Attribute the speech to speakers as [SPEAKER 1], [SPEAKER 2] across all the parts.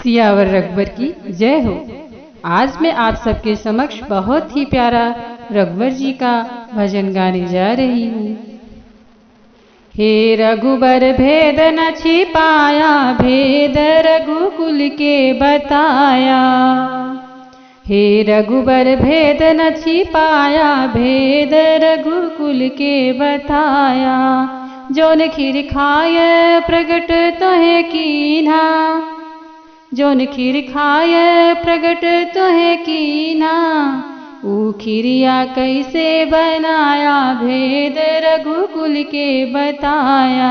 [SPEAKER 1] सियावर रघुवर की जय हो। आज मैं आप सबके समक्ष बहुत ही प्यारा रघुवर जी का भजन गाने जा रही हूँ। हे रघुबर भेद न छिपाया, भेद रघुकुल के बताया। हे रघुबर भेद न छिपाया, भेद रघुकुल के बताया। जोन खीर खाय प्रगट तोहे कीन्हा, जोन खीर खाय प्रगट तोहे कीन्हा। ऊ खीरिया कैसे बनाया, भेद रघुकुल के बताया।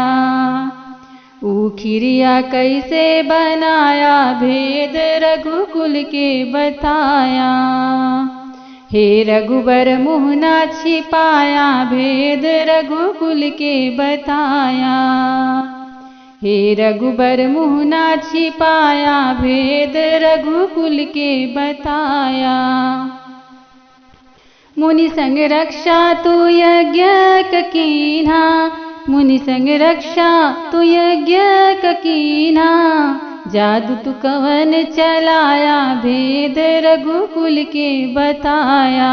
[SPEAKER 1] ऊ खीरिया कैसे बनाया, भेद रघुकुल के बताया। हे रघुबर मुँह न छिपाया, भेद रघुकुल के बताया। हे रघुबर मुँह न छिपाया, भेद रघुकुल के बताया। मुनि संग रक्षा तू यज्ञ कीन्हा, मुनि संग रक्षा तू यज्ञ कीन्हा। जादू तू कवन चलाया, भेद रघुकुल के बताया।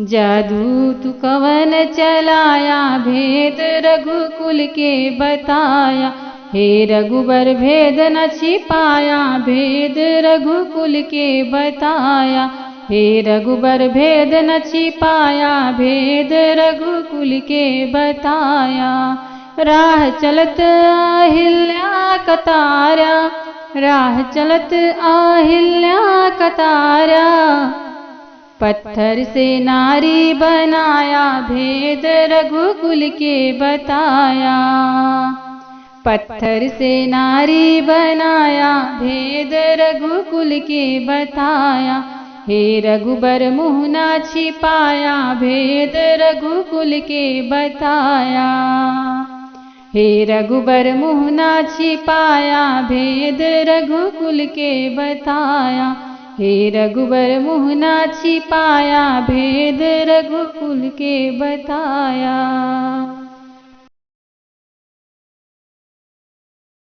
[SPEAKER 1] जादू तू कवन चलाया, भेद रघुकुल के बताया। हे रघुबर भेद न छिपाया, भेद रघुकुल के बताया। हे रघुबर भेद न छिपाया, भेद रघुकुल के बताया। राह चलत अहिल्या कतारा, राह चलत अहिल्या कतारा। पत्थर से नारी बनाया, भेद रघुकुल के बताया। पत्थर से नारी बनाया, भेद रघुकुल के बताया। हे रघुबर मुँह न छिपाया, भेद रघुकुल के बताया। हे रघुबर मुँह न छिपाया, भेद रघुकुल के बताया। हे रघुबर मुँह न छिपाया, भेद रघुकुल के बताया।